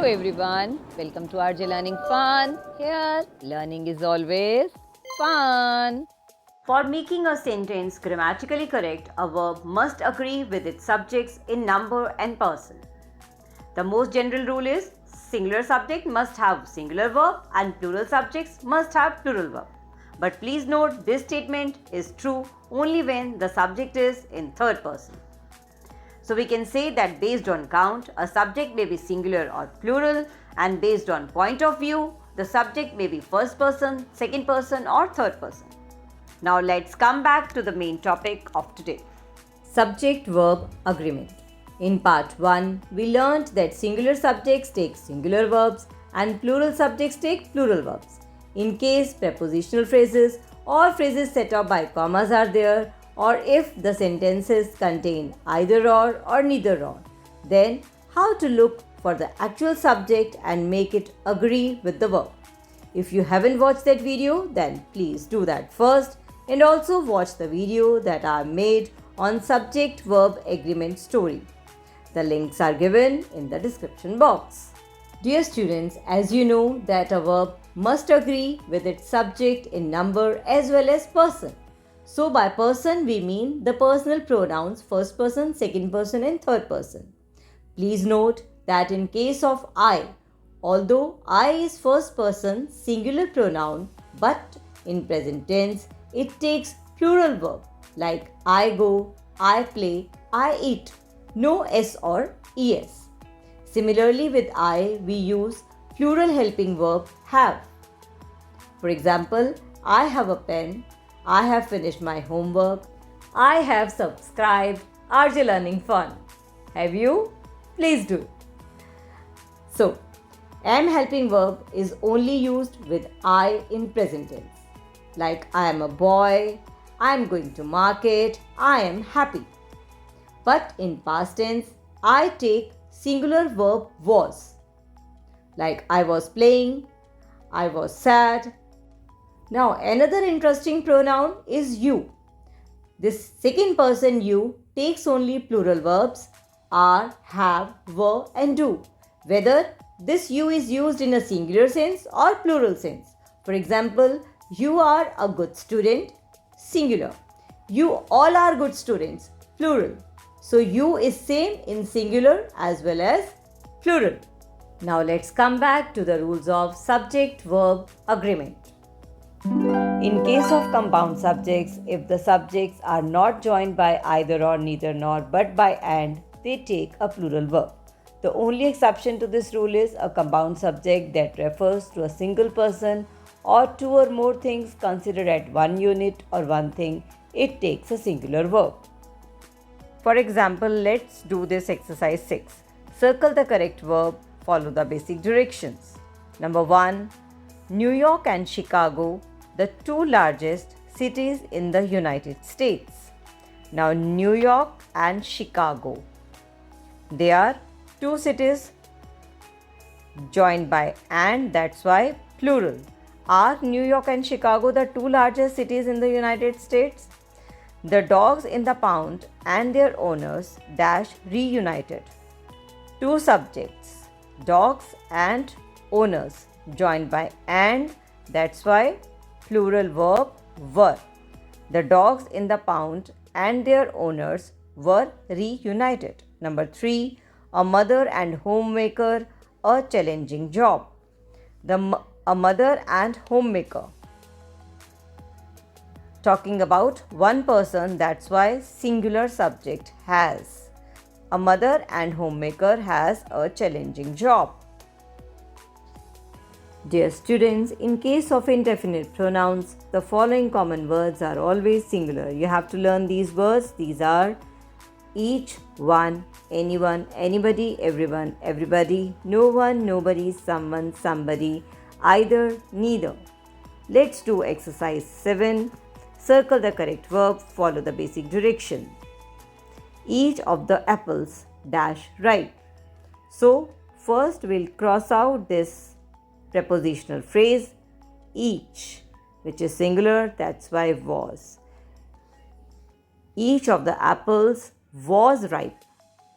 everyone, welcome to RJ Learning Fun. Here, learning is always fun. For making a sentence grammatically correct, a verb must agree with its subjects in number and person. The most general rule is singular subject must have singular verb and plural subjects must have plural verb. But please note this statement is true only when the subject is in third person. So we can say that based on count, a subject may be singular or plural, and based on point of view, the subject may be first person, second person or third person. Now let's come back to the main topic of today. Subject-verb agreement. In part 1, we learnt that singular subjects take singular verbs and plural subjects take plural verbs. In case prepositional phrases or phrases set up by commas are there, or if the sentences contain either or neither or, then how to look for the actual subject and make it agree with the verb. If you haven't watched that video, then please do that first, and also watch the video that I made on subject-verb agreement story. The links are given in the description box. Dear students, as you know that a verb must agree with its subject in number as well as person. So by person we mean the personal pronouns first person, second person and third person. Please note that in case of I, although I is first person singular pronoun, but in present tense it takes plural verb like I go, I play, I eat, no s or es. Similarly with I we use plural helping verb have. For example, I have a pen, I have finished my homework, I have subscribed RJ Learning Fun. Have you? Please do. So, am helping verb is only used with I in present tense. Like I am a boy, I am going to market, I am happy. But in past tense, I take singular verb was. Like I was playing, I was sad. Now another interesting pronoun is you. This second person you takes only plural verbs are, have, were and do. Whether this you is used in a singular sense or plural sense. For example, you are a good student, singular. You all are good students, plural. So you is same in singular as well as plural. Now let's come back to the rules of subject-verb agreement. In case of compound subjects, if the subjects are not joined by either or, neither nor, but by and, they take a plural verb. The only exception to this rule is a compound subject that refers to a single person or two or more things considered at one unit or one thing. It takes a singular verb. For example, let's do this exercise 6. Circle the correct verb, follow the basic directions. Number 1. New York and Chicago, the two largest cities in the United States. Now, New York and Chicago. They are two cities joined by and, that's why plural. Are New York and Chicago the two largest cities in the United States? The dogs in the pound and their owners dash reunited. Two subjects, dogs and owners, joined by and, that's why plural verb were. The dogs in the pound and their owners were reunited. Number 3. A mother and homemaker, a challenging job. A mother and homemaker. Talking about one person, that's why singular subject has. A mother and homemaker has a challenging job. Dear students, in case of indefinite pronouns, the following common words are always singular. You have to learn these words. These are each, one, anyone, anybody, everyone, everybody, no one, nobody, someone, somebody, either, neither. Let's do exercise 7. Circle the correct verb, follow the basic direction. Each of the apples dash ripe. So, first we'll cross out this prepositional phrase each, which is singular, that's why was. Each of the apples was ripe.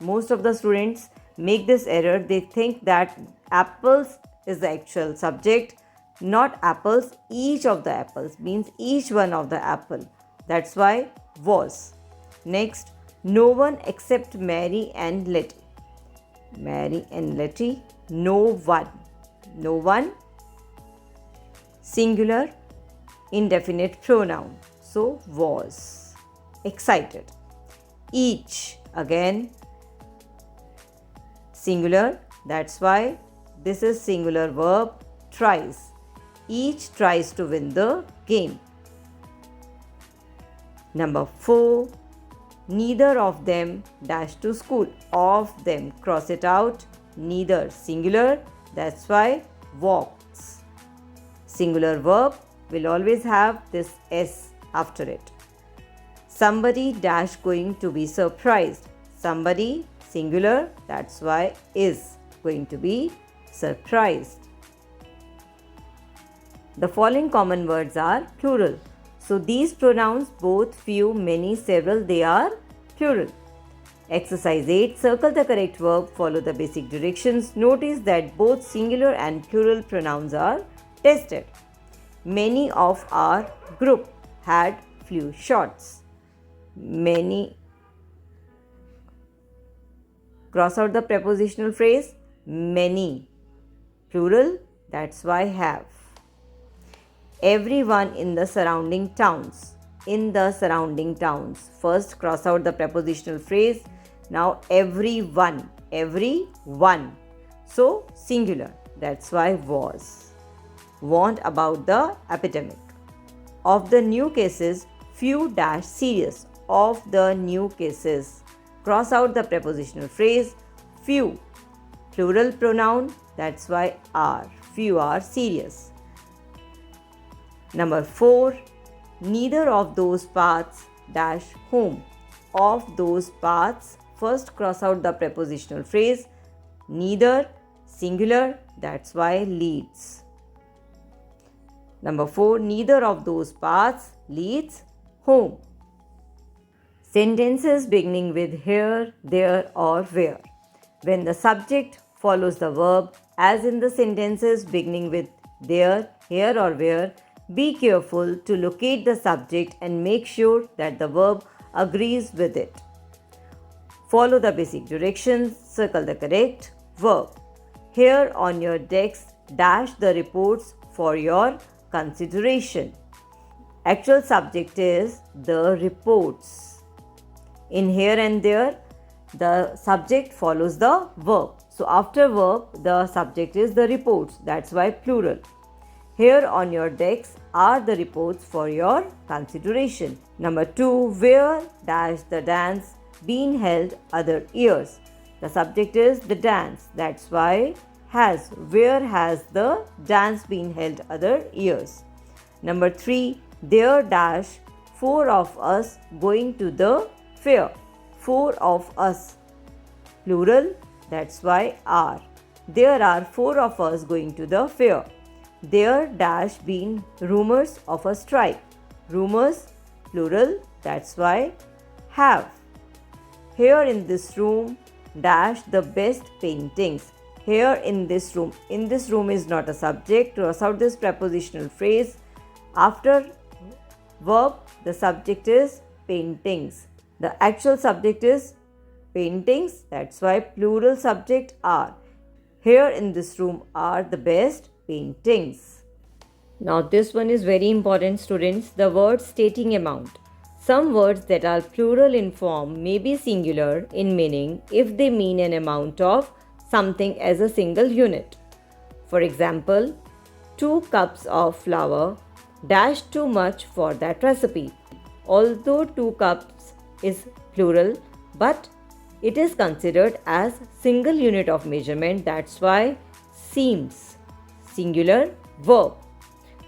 Most of the students make this error. They think that apples is the actual subject, not apples. Each of the apples means each one of the apple. That's why was. Next, no one except Mary and Letty. Mary and Letty, no one. No one, singular, indefinite pronoun. So was. Excited. Each, again, singular. That's why this is singular verb, tries. Each tries to win the game. Number 4, neither of them dash to school. Of them, cross it out. Neither, singular. That's why walks. Singular verb will always have this S after it. Somebody dash going to be surprised. Somebody, singular. That's why is going to be surprised. The following common words are plural. So these pronouns, both, few, many, several, they are plural. Exercise 8. Circle the correct verb, follow the basic directions. Notice that both singular and plural pronouns are tested. Many of our group had flu shots. Many. Cross out the prepositional phrase many. Plural, that's why have. Everyone in the surrounding towns. In the surrounding towns. First, cross out the prepositional phrase. Now, everyone. Everyone. So, singular. That's why was. Warned about the epidemic. Of the new cases, few dash serious. Of the new cases. Cross out the prepositional phrase few. Plural pronoun. That's why are. Few are serious. Number 4, neither of those paths dash home. Of those paths, first cross out the prepositional phrase neither, singular, that's why leads. Number 4, neither of those paths leads home. Sentences beginning with here, there or where. When the subject follows the verb, as in the sentences beginning with there, here or where, be careful to locate the subject and make sure that the verb agrees with it. Follow the basic directions, circle the correct verb. Here on your desk, dash the reports for your consideration. Actual subject is the reports. In here and there, the subject follows the verb. So after verb, the subject is the reports. That's why plural. Here on your decks are the reports for your consideration. Number 2, where dash the dance been held other years. The subject is the dance. That's why has. Where has the dance been held other years? Number 3, there dash 4 of us going to the fair. 4 of us. Plural. That's why are. There are 4 of us going to the fair. There dash been rumors of a strike. Rumors, plural, that's why have. Here in this room, dash the best paintings. Here in this room. In this room is not a subject. Cross out this prepositional phrase. After verb, the subject is paintings. The actual subject is paintings. That's why plural subject are. Here in this room are the best paintings. Now this one is very important, students. The word stating amount. Some words that are plural in form may be singular in meaning if they mean an amount of something as a single unit. For example, 2 cups of flour dash too much for that recipe. Although 2 cups is plural, but it is considered as single unit of measurement. That's why seems. Singular verb.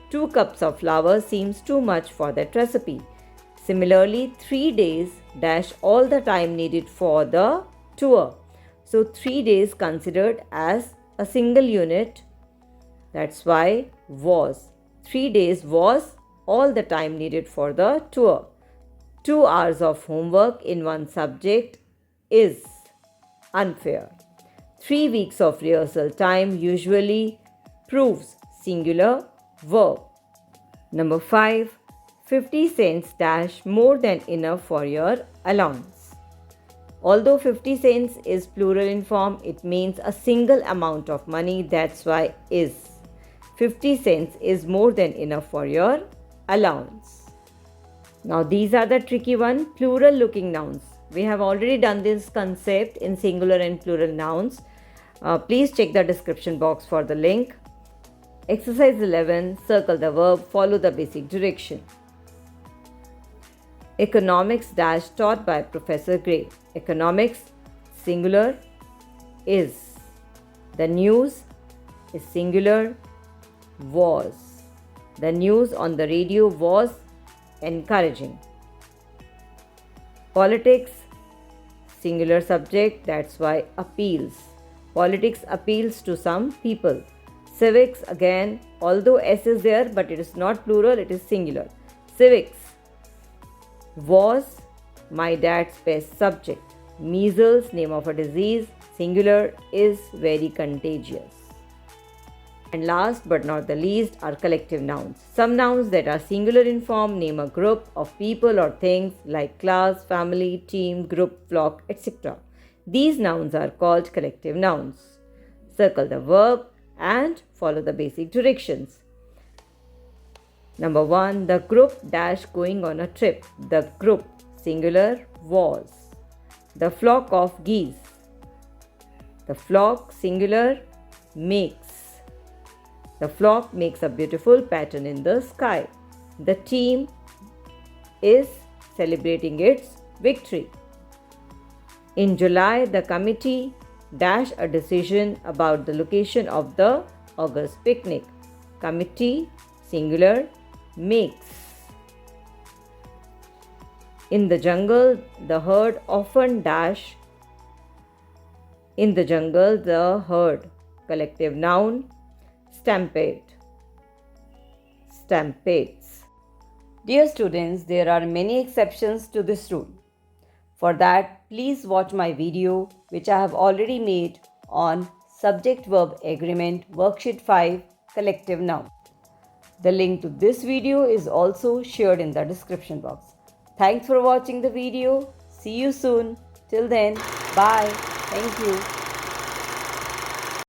2 cups of flour seems too much for that recipe. Similarly, 3 days dash all the time needed for the tour. So 3 days considered as a single unit. That's why was. 3 days was all the time needed for the tour. 2 hours of homework in one subject is unfair. 3 weeks of rehearsal time usually proves singular verb. Number 5. 50 cents dash more than enough for your allowance. Although 50 cents is plural in form, it means a single amount of money. That's why is. 50 cents is more than enough for your allowance. Now these are the tricky one, plural looking nouns. We have already done this concept in singular and plural nouns. Please check the description box for the link. Exercise 11. Circle the verb, follow the basic direction. Economics dash taught by Professor Gray. Economics, singular, is. The news is singular, was. The news on the radio was encouraging. Politics, singular subject, that's why appeals. Politics appeals to some people. Civics, again, although S is there, but it is not plural, it is singular. Civics was my dad's best subject. Measles, name of a disease, singular, is very contagious. And last but not the least are collective nouns. Some nouns that are singular in form name a group of people or things like class, family, team, group, flock, etc. These nouns are called collective nouns. Circle the verb and follow the basic directions. Number 1. The group dash going on a trip. The group, singular, was. The flock of geese. The flock, singular, makes. The flock makes a beautiful pattern in the sky. The team is celebrating its victory. In July, the committee dash a decision about the location of the August picnic. Committee, singular, makes. In the jungle, the herd often dash. In the jungle, the herd, collective noun, stampede. Stampeds. Dear students, there are many exceptions to this rule. For that, please watch my video which I have already made on Subject-Verb Agreement Worksheet 5 Collective Noun. The link to this video is also shared in the description box. Thanks for watching the video. See you soon. Till then, bye. Thank you.